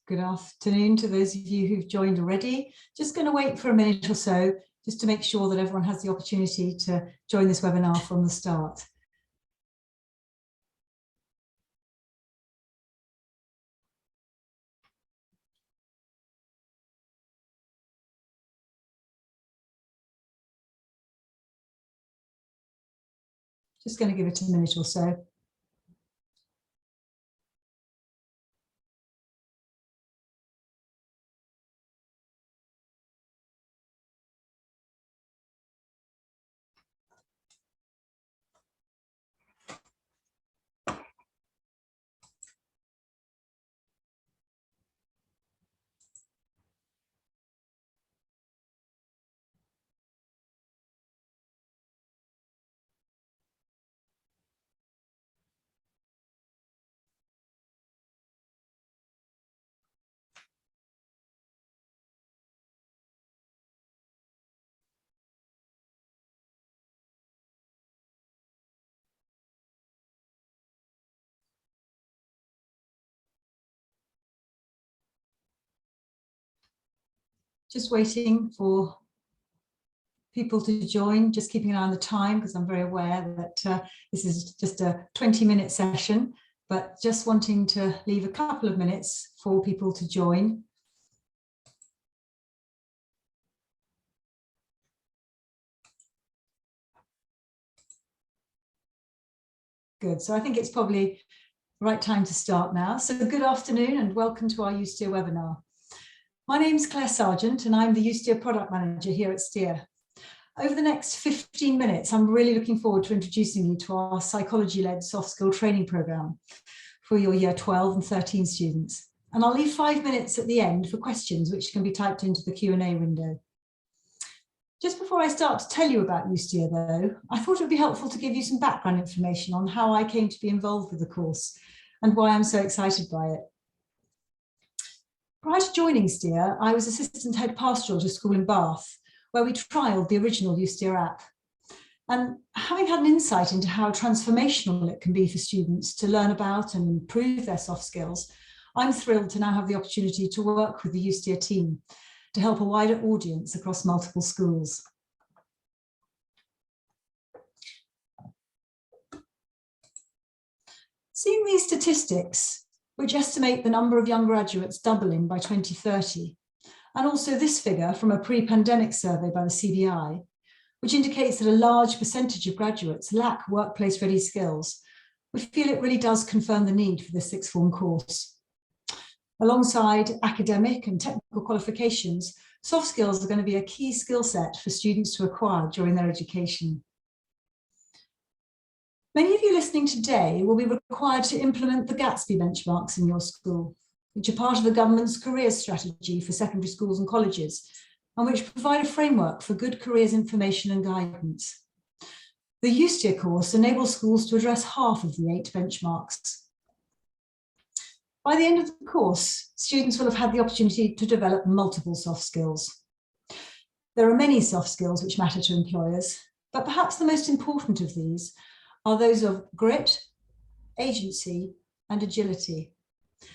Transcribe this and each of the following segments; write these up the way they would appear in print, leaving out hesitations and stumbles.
Good afternoon to those of you who've joined already. Just going to wait for a minute or so just to make sure that everyone has the opportunity to join this webinar from the start. Just going to give it a minute or so. Just waiting for people to join, just keeping an eye on the time because I'm very aware that this is just a 20-minute session, but just wanting to leave a couple of minutes for people to join. Good, so I think it's probably the right time to start now. So good afternoon and welcome to our USTEER webinar. My name's Claire Sargent and I'm the USTEER Product Manager here at STEER. Over the next 15 minutes, I'm really looking forward to introducing you to our psychology-led soft skill training programme for your year 12 and 13 students. And I'll leave 5 minutes at the end for questions which can be typed into the Q&A window. Just before I start to tell you about USTEER though, I thought it would be helpful to give you some background information on how I came to be involved with the course and why I'm so excited by it. Prior to joining STEER, I was Assistant Head Pastoral to school in Bath, where we trialled the original USTEER app. And having had an insight into how transformational it can be for students to learn about and improve their soft skills, I'm thrilled to now have the opportunity to work with the USTEER team to help a wider audience across multiple schools. Seeing these statistics, which estimate the number of young graduates doubling by 2030, and also this figure from a pre-pandemic survey by the CBI, which indicates that a large percentage of graduates lack workplace-ready skills, we feel it really does confirm the need for this sixth form course. Alongside academic and technical qualifications, soft skills are going to be a key skill set for students to acquire during their education. Many of you listening today will be required to implement the Gatsby benchmarks in your school, which are part of the government's careers strategy for secondary schools and colleges, and which provide a framework for good careers information and guidance. The USTEER course enables schools to address half of the 8 benchmarks. By the end of the course, students will have had the opportunity to develop multiple soft skills. There are many soft skills which matter to employers, but perhaps the most important of these are those of grit, agency, and agility.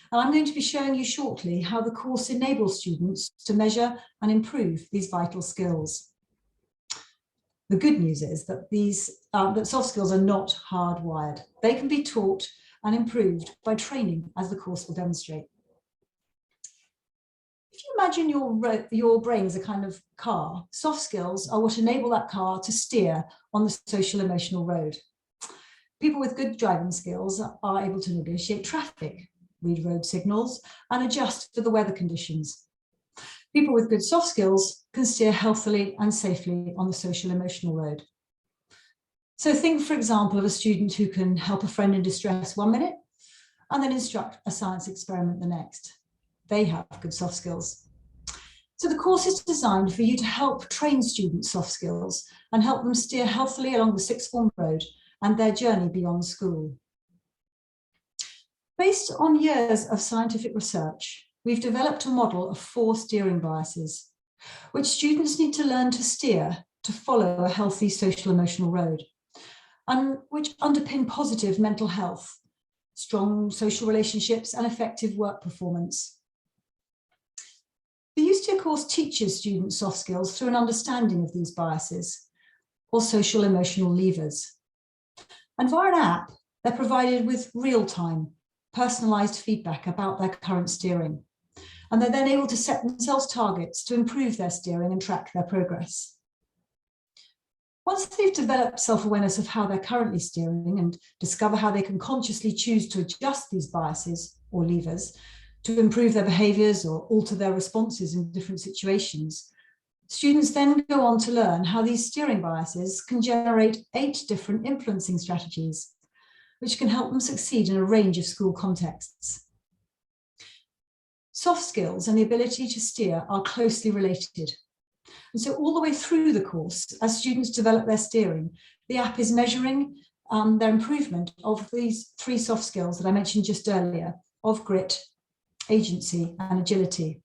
And I'm going to be showing you shortly how the course enables students to measure and improve these vital skills. The good news is that that soft skills are not hardwired. They can be taught and improved by training, as the course will demonstrate. If you imagine your brain as a kind of car, soft skills are what enable that car to steer on the social emotional road. People with good driving skills are able to negotiate traffic, read road signals, and adjust for the weather conditions. People with good soft skills can steer healthily and safely on the social emotional road. So think, for example, of a student who can help a friend in distress 1 minute and then instruct a science experiment the next. They have good soft skills. So the course is designed for you to help train students' soft skills and help them steer healthily along the sixth form road and their journey beyond school. Based on years of scientific research, we've developed a model of 4 steering biases, which students need to learn to steer to follow a healthy social emotional road, and which underpin positive mental health, strong social relationships, and effective work performance. The USTEER course teaches students soft skills through an understanding of these biases, or social emotional levers. And via an app, they're provided with real-time, personalised feedback about their current steering. And they're then able to set themselves targets to improve their steering and track their progress. Once they've developed self-awareness of how they're currently steering and discover how they can consciously choose to adjust these biases or levers to improve their behaviours or alter their responses in different situations, students then go on to learn how these steering biases can generate 8 different influencing strategies, which can help them succeed in a range of school contexts. Soft skills and the ability to steer are closely related. And so all the way through the course, as students develop their steering, the app is measuring their improvement of these 3 soft skills that I mentioned just earlier, of grit, agency, and agility.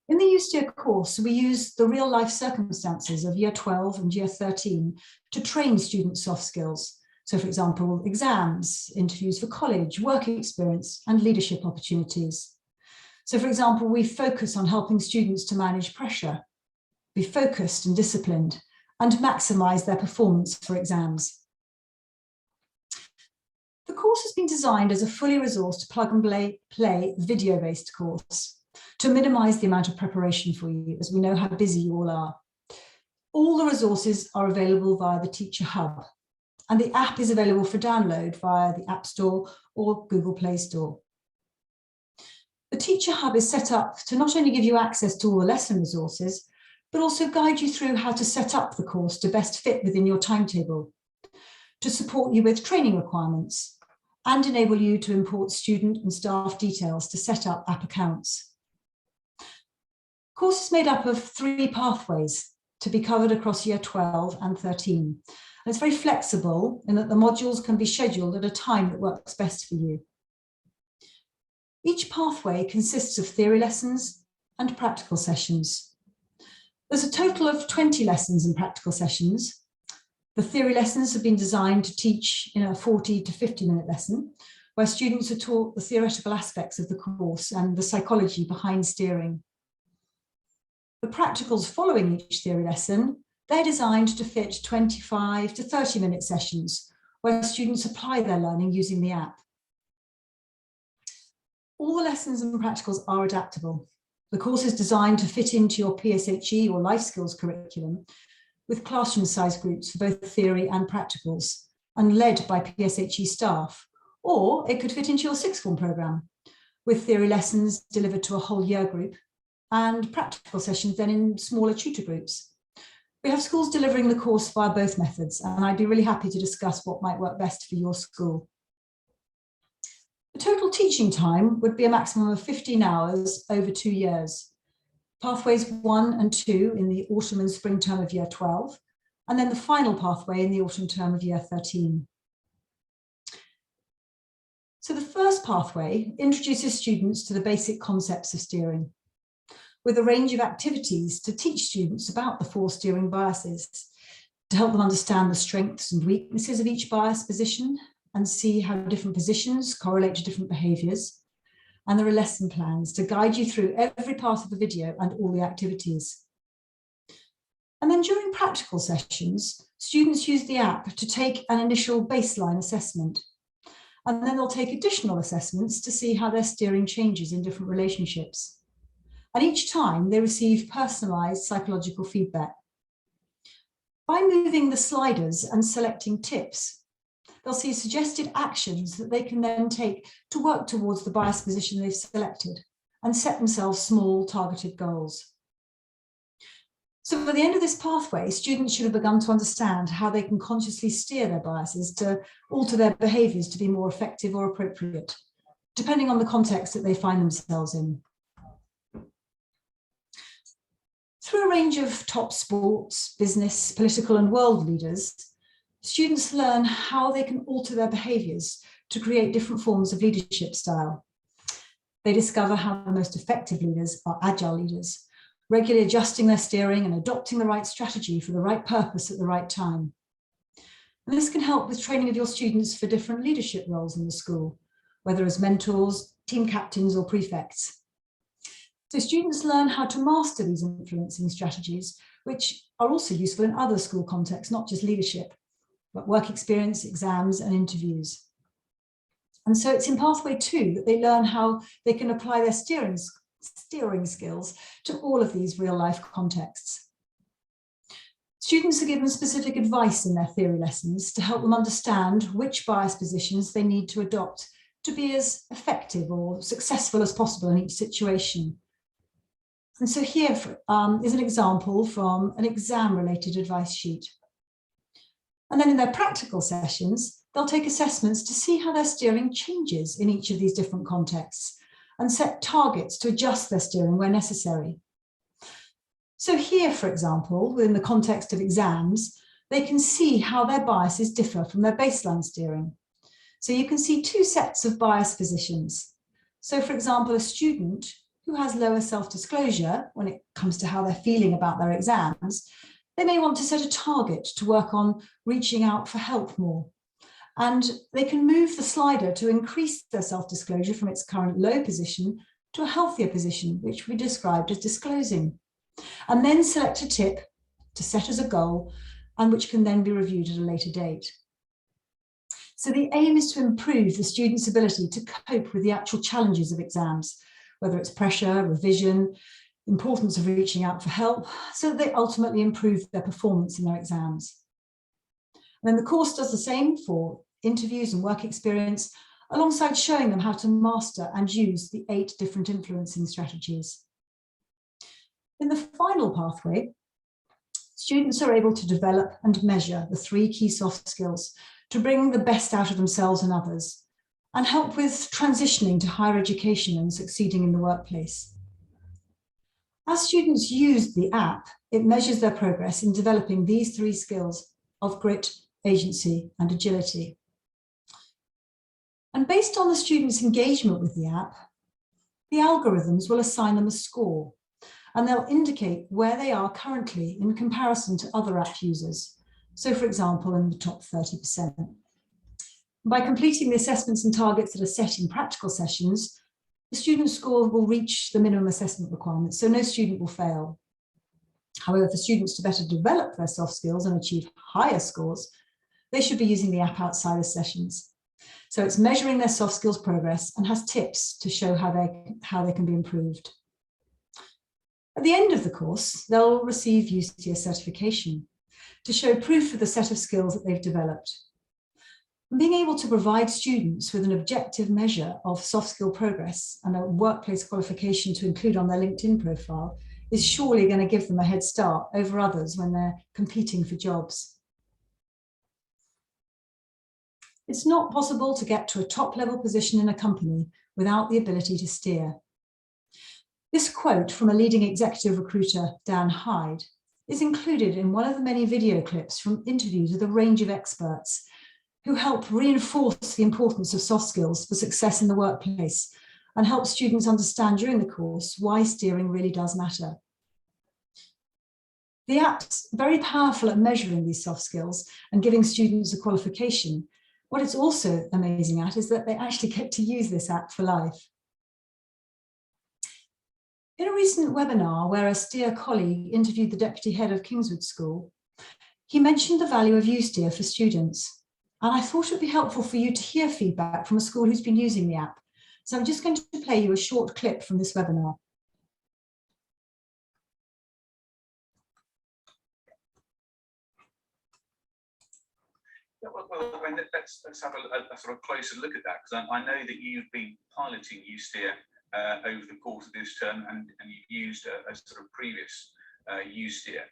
In the USTEER course, we use the real-life circumstances of Year 12 and Year 13 to train students' soft skills. So, for example, exams, interviews for college, work experience, and leadership opportunities. So, for example, we focus on helping students to manage pressure, be focused and disciplined, and maximise their performance for exams. The course has been designed as a fully resourced plug-and-play video-based course to minimise the amount of preparation for you, as we know how busy you all are. All the resources are available via the Teacher Hub, and the app is available for download via the App Store or Google Play Store. The Teacher Hub is set up to not only give you access to all the lesson resources, but also guide you through how to set up the course to best fit within your timetable, to support you with training requirements, and enable you to import student and staff details to set up app accounts. The course is made up of 3 pathways to be covered across Year 12 and 13. And it's very flexible in that the modules can be scheduled at a time that works best for you. Each pathway consists of theory lessons and practical sessions. There's a total of 20 lessons and practical sessions. The theory lessons have been designed to teach in a 40 to 50-minute lesson, where students are taught the theoretical aspects of the course and the psychology behind steering. The practicals following each theory lesson, they're designed to fit 25 to 30-minute sessions, where students apply their learning using the app. All the lessons and practicals are adaptable. The course is designed to fit into your PSHE or life skills curriculum, with classroom size groups for both theory and practicals, and led by PSHE staff, or it could fit into your sixth form programme, with theory lessons delivered to a whole year group, and practical sessions then in smaller tutor groups. We have schools delivering the course via both methods, and I'd be really happy to discuss what might work best for your school. The total teaching time would be a maximum of 15 hours over 2 years. Pathways 1 and 2 in the autumn and spring term of Year 12, and then the final pathway in the autumn term of Year 13. So the first pathway introduces students to the basic concepts of steering, with a range of activities to teach students about the 4 steering biases, to help them understand the strengths and weaknesses of each bias position and see how different positions correlate to different behaviours. And there are lesson plans to guide you through every part of the video and all the activities. And then during practical sessions, students use the app to take an initial baseline assessment. And then they'll take additional assessments to see how their steering changes in different relationships. And each time they receive personalised psychological feedback. By moving the sliders and selecting tips, they'll see suggested actions that they can then take to work towards the bias position they've selected and set themselves small targeted goals. So by the end of this pathway, students should have begun to understand how they can consciously steer their biases to alter their behaviours to be more effective or appropriate, depending on the context that they find themselves in. Through a range of top sports, business, political and world leaders, students learn how they can alter their behaviours to create different forms of leadership style. They discover how the most effective leaders are agile leaders, regularly adjusting their steering and adopting the right strategy for the right purpose at the right time. And this can help with training of your students for different leadership roles in the school, whether as mentors, team captains or prefects. So students learn how to master these influencing strategies, which are also useful in other school contexts, not just leadership, but work experience, exams, and interviews. And so it's in pathway 2 that they learn how they can apply their steering skills to all of these real life contexts. Students are given specific advice in their theory lessons to help them understand which bias positions they need to adopt to be as effective or successful as possible in each situation. And so here is an example from an exam-related advice sheet. And then in their practical sessions, they'll take assessments to see how their steering changes in each of these different contexts and set targets to adjust their steering where necessary. So here, for example, within the context of exams, they can see how their biases differ from their baseline steering. So you can see 2 sets of bias positions. So for example, a student who has lower self-disclosure when it comes to how they're feeling about their exams, they may want to set a target to work on reaching out for help more. And they can move the slider to increase their self-disclosure from its current low position to a healthier position, which we described as disclosing. And then select a tip to set as a goal and which can then be reviewed at a later date. So the aim is to improve the student's ability to cope with the actual challenges of exams, whether it's pressure, revision, importance of reaching out for help, so that they ultimately improve their performance in their exams. And then the course does the same for interviews and work experience, alongside showing them how to master and use the 8 different influencing strategies. In the final pathway, students are able to develop and measure the 3 key soft skills to bring the best out of themselves and others, and help with transitioning to higher education and succeeding in the workplace. As students use the app, it measures their progress in developing these 3 skills of grit, agency, and agility. And based on the students' engagement with the app, the algorithms will assign them a score, and they'll indicate where they are currently in comparison to other app users. So for example, in the top 30%. By completing the assessments and targets that are set in practical sessions, the student score will reach the minimum assessment requirements, so no student will fail. However, for students to better develop their soft skills and achieve higher scores, they should be using the app outside of sessions. So it's measuring their soft skills progress and has tips to show how they can be improved. At the end of the course, they'll receive USTEER certification to show proof of the set of skills that they've developed. And being able to provide students with an objective measure of soft skill progress and a workplace qualification to include on their LinkedIn profile is surely going to give them a head start over others when they're competing for jobs. It's not possible to get to a top-level position in a company without the ability to steer. This quote from a leading executive recruiter, Dan Hyde, is included in one of the many video clips from interviews with a range of experts who help reinforce the importance of soft skills for success in the workplace and help students understand during the course why steering really does matter. The app's very powerful at measuring these soft skills and giving students a qualification. What it's also amazing at is that they actually get to use this app for life. In a recent webinar where a STEER colleague interviewed the deputy head of Kingswood School, he mentioned the value of USTEER for students. And I thought it would be helpful for you to hear feedback from a school who's been using the app. So I'm just going to play you a short clip from this webinar. Yeah, well, let's have a sort of closer look at that, because I know that you've been piloting USTEER over the course of this term, and you've used a sort of previous USTEER.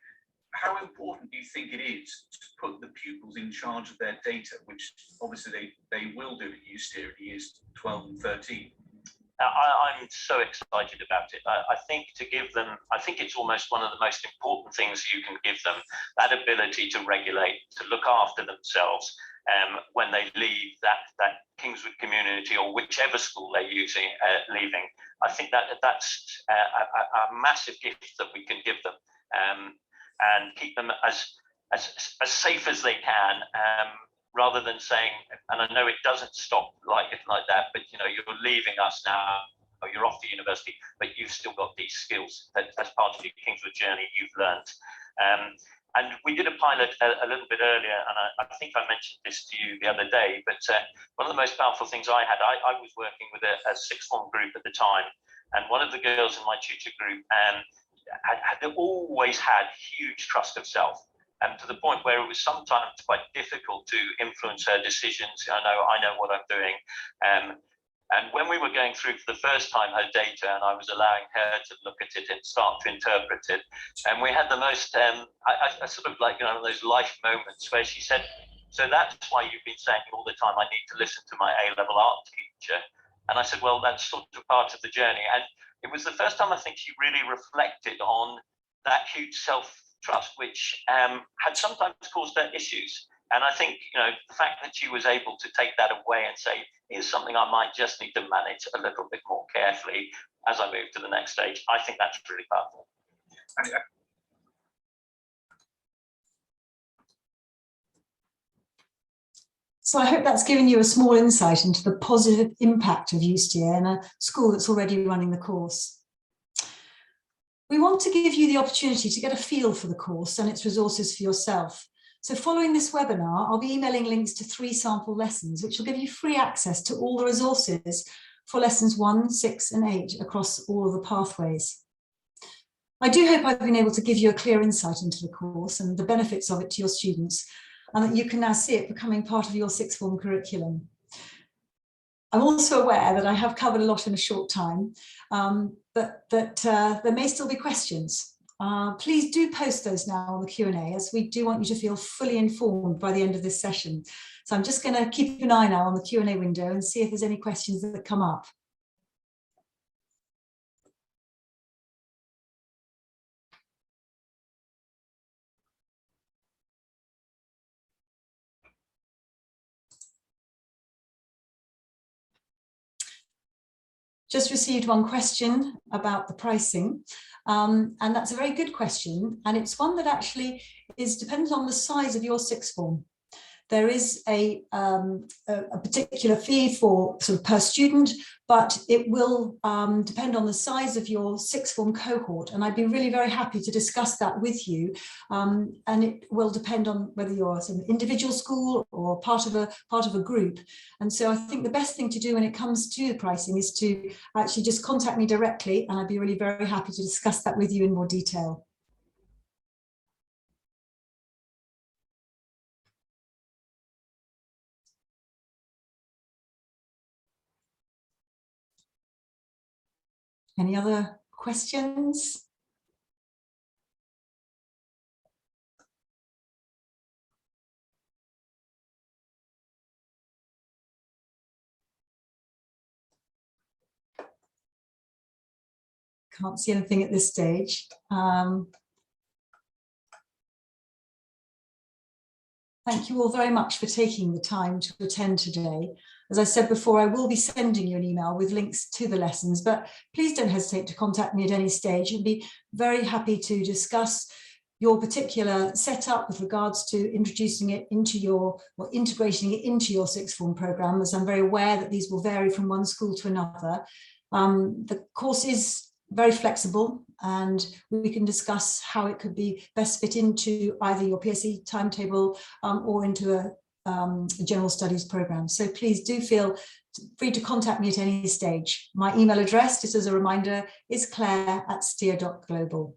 How important do you think it is to put the pupils in charge of their data, which obviously they will do at USTEER at years 12 and 13? I'm so excited about it. I think to give them, I think it's almost one of the most important things you can give them, that ability to regulate, to look after themselves when they leave that Kingswood community or whichever school they're leaving. I think that's a massive gift that we can give them, and keep them as safe as they can. Rather than saying, and I know it doesn't stop like that, but you know, you're leaving us now, you're off to university, but you've still got these skills that as part of your Kingswood journey you've learned. And we did a pilot a little bit earlier, and I think I mentioned this to you the other day, but one of the most powerful things I had, I was working with a sixth form group at the time, and one of the girls in my tutor group had always had huge trust of self, and to the point where it was sometimes quite difficult to influence her decisions. I know what I'm doing. And when we were going through for the first time her data, and I was allowing her to look at it and start to interpret it, and we had the most, I sort of like, those life moments where she said, so that's why you've been saying all the time, I need to listen to my A-level art teacher. And I said, well, that's sort of part of the journey. And it was the first time I think she really reflected on that huge self-trust, which had sometimes caused her issues. And I think, the fact that she was able to take that away and say, here's something I might just need to manage a little bit more carefully as I move to the next stage, I think that's really powerful. So I hope that's given you a small insight into the positive impact of USTEER in a school that's already running the course. We want to give you the opportunity to get a feel for the course and its resources for yourself. So following this webinar, I'll be emailing links to 3 sample lessons, which will give you free access to all the resources for lessons 1, 6 and 8 across all of the pathways. I do hope I've been able to give you a clear insight into the course and the benefits of it to your students, and that you can now see it becoming part of your sixth form curriculum. I'm also aware that I have covered a lot in a short time, but that there may still be questions. Please do post those now on the Q&A, as we do want you to feel fully informed by the end of this session. So I'm just going to keep an eye now on the Q&A window and see if there's any questions that come up. Just received one question about the pricing, and that's a very good question, and it's one that actually is dependent on the size of your sixth form. There is a particular fee for sort of per student, but it will depend on the size of your sixth form cohort, and I'd be really very happy to discuss that with you. And it will depend on whether you're an individual school or part of a group. And so I think the best thing to do when it comes to the pricing is to actually just contact me directly, and I'd be really very happy to discuss that with you in more detail. Any other questions? Can't see anything at this stage. Thank you all very much for taking the time to attend today. As I said before, I will be sending you an email with links to the lessons, but please don't hesitate to contact me at any stage. I'd be very happy to discuss your particular setup with regards to introducing it into your, or integrating it into your sixth form programme, as I'm very aware that these will vary from one school to another. The course is very flexible, and we can discuss how it could be best fit into either your PSE timetable or into a general studies program. So please do feel free to contact me at any stage. My email address, just as a reminder, is claire@steer.global.